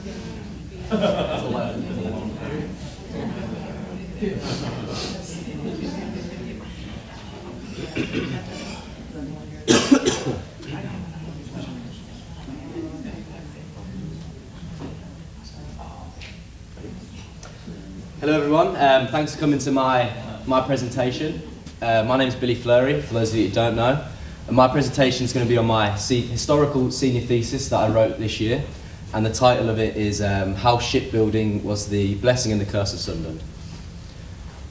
Hello everyone, thanks for coming to my presentation. My name is Billy Fleury, for those of you who don't know. And my presentation is going to be on my historical senior thesis that I wrote this year. And the title of it is How Shipbuilding Was the Blessing and the Curse of Sunderland.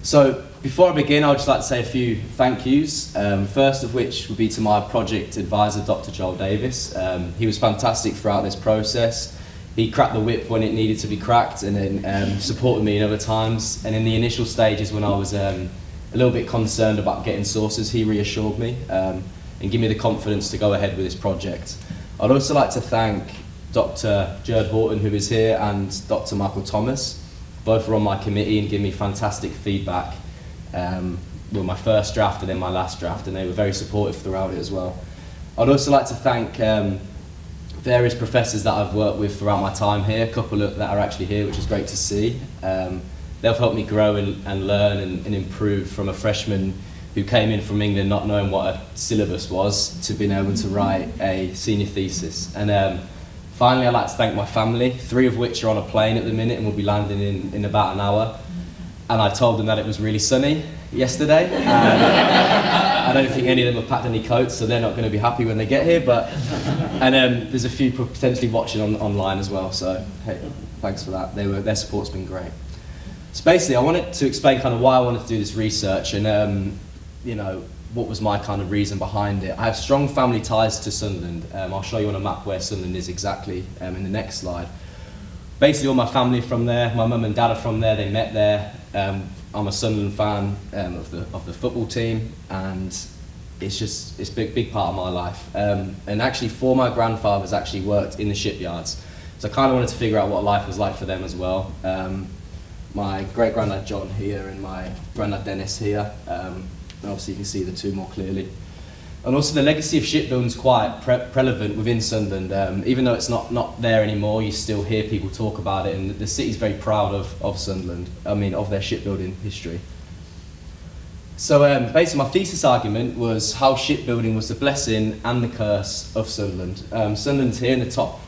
So before I begin, I would just like to say a few thank yous. First of which would be to my project advisor, Dr. Joel Davis. He was fantastic throughout this process. He cracked the whip when it needed to be cracked, and then supported me in other times. And in the initial stages when I was a little bit concerned about getting sources, he reassured me and gave me the confidence to go ahead with this project. I'd also like to thank Dr. Gerd Horton, who is here, and Dr. Michael Thomas. Both were on my committee and gave me fantastic feedback with my first draft and then my last draft, and they were very supportive throughout it as well. I'd also like to thank various professors that I've worked with throughout my time here, a couple that are actually here, which is great to see. They've helped me grow and learn and improve from a freshman who came in from England not knowing what a syllabus was to being able to write a senior thesis. And finally, I'd like to thank my family, 3 of which are on a plane at the minute and will be landing in about an hour. And I told them that it was really sunny yesterday. I don't think any of them have packed any coats, so they're not going to be happy when they get here. And there's a few potentially watching online as well, so hey, thanks for that. Their support's been great. So basically, I wanted to explain kind of why I wanted to do this research and you know, what was my kind of reason behind it. I have strong family ties to Sunderland. I'll show you on a map where Sunderland is exactly in the next slide. Basically, all my family are from there. My mum and dad are from there. They met there. I'm a Sunderland fan of the football team, and it's a big part of my life. And actually, 4 of my grandfathers actually worked in the shipyards, so I kind of wanted to figure out what life was like for them as well. My great granddad John here and my granddad Dennis here. And obviously, you can see the 2 more clearly. And also, the legacy of shipbuilding is quite prevalent within Sunderland. Even though it's not there anymore, you still hear people talk about it, and the city's very proud of Sunderland. I mean, of their shipbuilding history. So basically, my thesis argument was how shipbuilding was the blessing and the curse of Sunderland. Sunderland's here in the top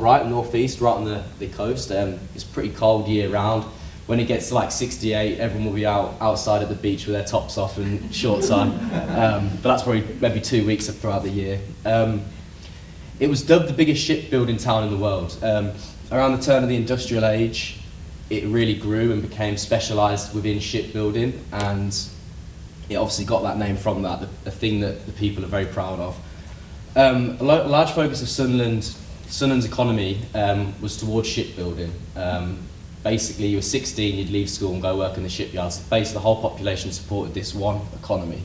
right, northeast, right on the coast. It's pretty cold year round. When it gets to like 68, everyone will be outside at the beach with their tops off and shorts on. But that's probably maybe 2 weeks throughout the year. It was dubbed the biggest shipbuilding town in the world. Around the turn of the industrial age, it really grew and became specialised within shipbuilding, and it obviously got that name from that, a thing that the people are very proud of. A large focus of Sunderland's economy was towards shipbuilding. Basically, you were 16, you'd leave school and go work in the shipyards. Basically, the whole population supported this one economy.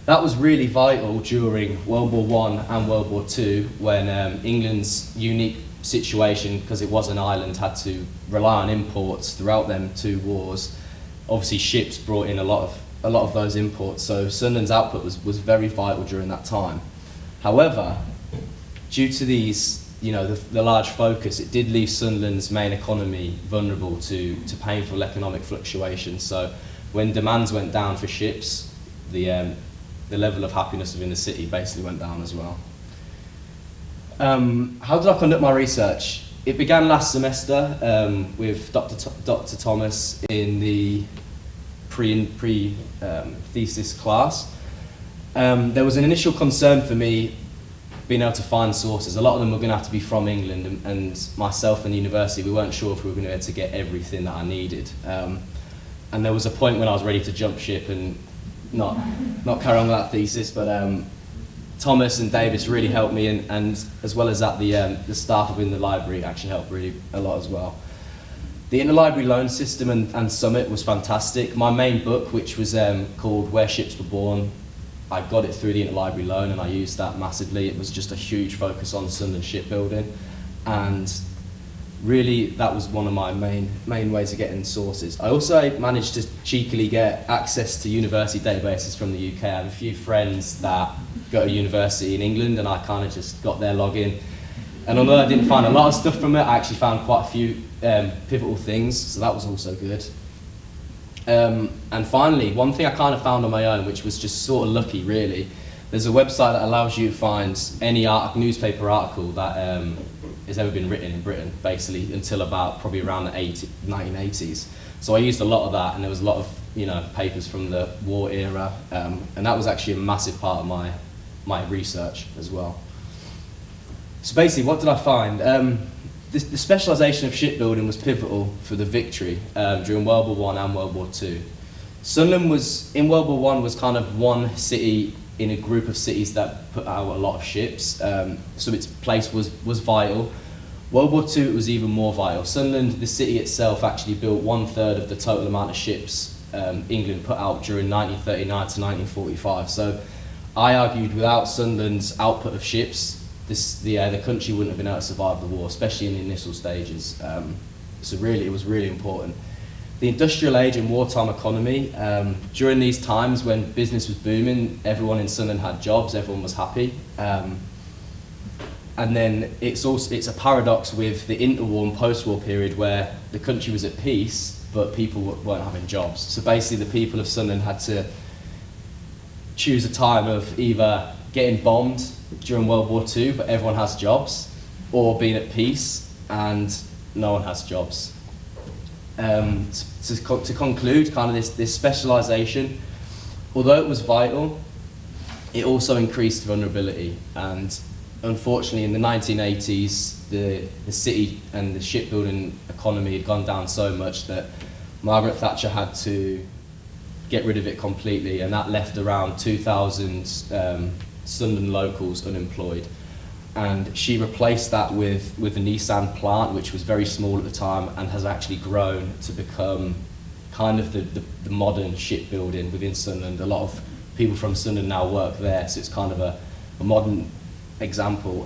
That was really vital during World War I and World War II, when England's unique situation, because it was an island, had to rely on imports throughout them 2 wars. Obviously, ships brought in a lot of those imports, so Sunderland's output was very vital during that time. However, due to these, you know, the large focus, it did leave Sunderland's main economy vulnerable to painful economic fluctuations. So when demands went down for ships, the level of happiness within the city basically went down as well. How did I conduct my research? It began last semester with Dr. Thomas in the pre-thesis class. There was an initial concern for me being able to find sources. A lot of them were going to have to be from England, and myself and the university, we weren't sure if we were going to be able to get everything that I needed. And there was a point when I was ready to jump ship and not carry on with that thesis, but Thomas and Davis really helped me, and as well as that, the staff within the library actually helped really a lot as well. The interlibrary loan system and Summit was fantastic. My main book, which was called Where Ships Were Born, I got it through the interlibrary loan, and I used that massively. It was just a huge focus on Sunderland shipbuilding, and really that was one of my main ways of getting sources. I also managed to cheekily get access to university databases from the UK. I have a few friends that go to university in England, and I kind of just got their login. And although I didn't find a lot of stuff from it, I actually found quite a few pivotal things, so that was also good. And finally, one thing I kind of found on my own, which was just sort of lucky really, there's a website that allows you to find any newspaper article that has ever been written in Britain, basically, until about probably around the 1980s. So I used a lot of that, and there was a lot of papers from the war era, and that was actually a massive part of my research as well. So basically, what did I find? The specialisation of shipbuilding was pivotal for the victory during World War I and World War II. Sunderland was, in World War I, was kind of one city in a group of cities that put out a lot of ships, so its place was vital. World War II, it was even more vital. Sunderland, the city itself, actually built 1/3 of the total amount of ships England put out during 1939 to 1945. So I argued without Sunderland's output of ships, the country wouldn't have been able to survive the war, especially in the initial stages. So really, it was really important. The industrial age and wartime economy, during these times when business was booming, everyone in Sunderland had jobs, everyone was happy. And then it's a paradox with the interwar and post-war period where the country was at peace, but people weren't having jobs. So basically the people of Sunderland had to choose a time of either getting bombed during World War II, but everyone has jobs, or being at peace and no one has jobs. To conclude, kind of this specialisation, although it was vital, it also increased vulnerability. And unfortunately, in the 1980s, the city and the shipbuilding economy had gone down so much that Margaret Thatcher had to get rid of it completely, and that left around 2,000 Sunderland locals unemployed. And she replaced that with a Nissan plant, which was very small at the time and has actually grown to become kind of the modern shipbuilding within Sunderland. A lot of people from Sunderland now work there, so it's kind of a modern example.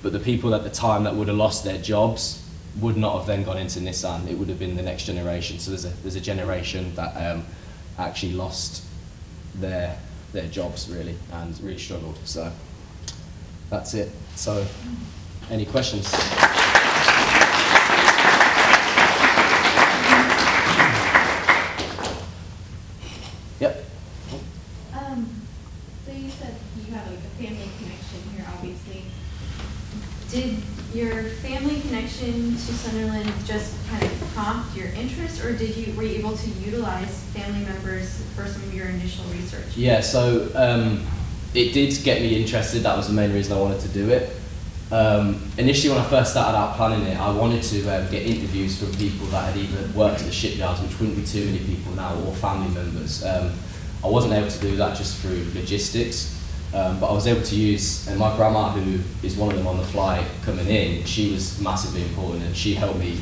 But the people at the time that would have lost their jobs would not have then gone into Nissan. It would have been the next generation. So there's a generation that actually lost their jobs really and really struggled. So that's it. So any questions? Yep. So you said you have like a family connection here, obviously. Did your family connection to Sunderland just kind of prompt your interest, or were you able to utilize family members for some of your initial research? Yeah, so it did get me interested. That was the main reason I wanted to do it. Initially, when I first started out planning it, I wanted to get interviews from people that had either worked at the shipyards, which wouldn't be too many people now, or family members. I wasn't able to do that just through logistics. But I was able to use, and my grandma, who is one of them on the flight coming in, she was massively important, and she helped me.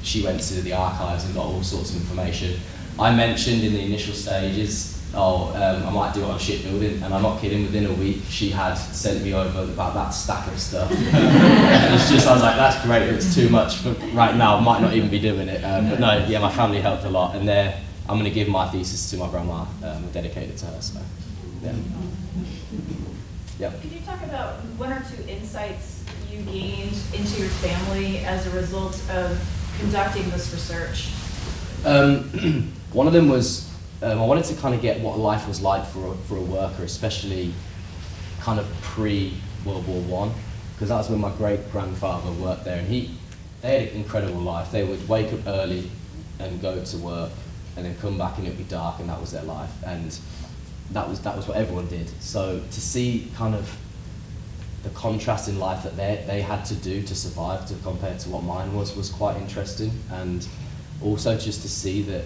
She went to the archives and got all sorts of information. I mentioned in the initial stages, I might do it on shipbuilding, and I'm not kidding, within a week she had sent me over about that stack of stuff. And it's just, I was like, that's great, it's too much for right now, I might not even be doing it. But no, yeah, my family helped a lot, and I'm going to give my thesis to my grandma, dedicated to her, so yeah. Yep. Could you talk about one or two insights you gained into your family as a result of conducting this research? One of them was, I wanted to kind of get what life was like for a worker, especially kind of pre-World War I, because that was when my great-grandfather worked there, and they had an incredible life. They would wake up early and go to work, and then come back and it would be dark, and that was their life. And that was what everyone did. So to see kind of the contrast in life that they had to do to survive compared to what mine was quite interesting. And also just to see that,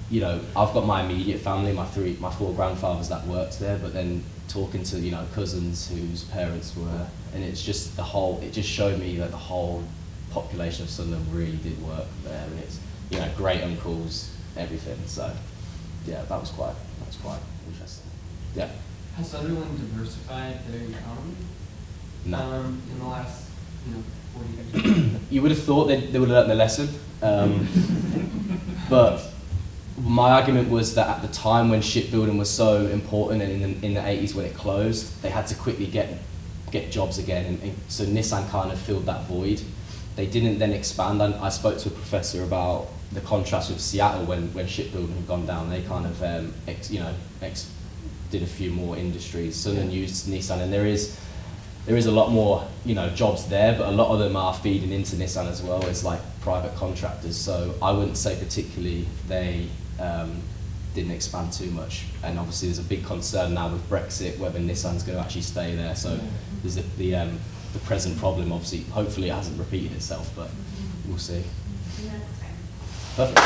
you know, I've got my immediate family, my four grandfathers that worked there, but then talking to, you know, cousins whose parents were, and it's just it just showed me that the whole population of Sunderland really did work there, and it's, you know, great uncles, everything. So yeah, that was quite interesting. Yeah. Has Sunderland diversified their economy? No. In the last, 40 years? You would have thought they would have learnt their lesson, but my argument was that at the time when shipbuilding was so important, and in the 80s when it closed, they had to quickly get get jobs again, and so Nissan kind of filled that void. They didn't then expand. I spoke to a professor about the contrast with Seattle when shipbuilding had gone down. They kind of did a few more industries. Sunderland used Nissan, and there is a lot more jobs there, but a lot of them are feeding into Nissan as well. It's like private contractors, so I wouldn't say particularly they didn't expand too much. And obviously there's a big concern now with Brexit whether Nissan's going to actually stay there. So there's the present problem. Obviously, hopefully it hasn't repeated itself, but we'll see. Perfect.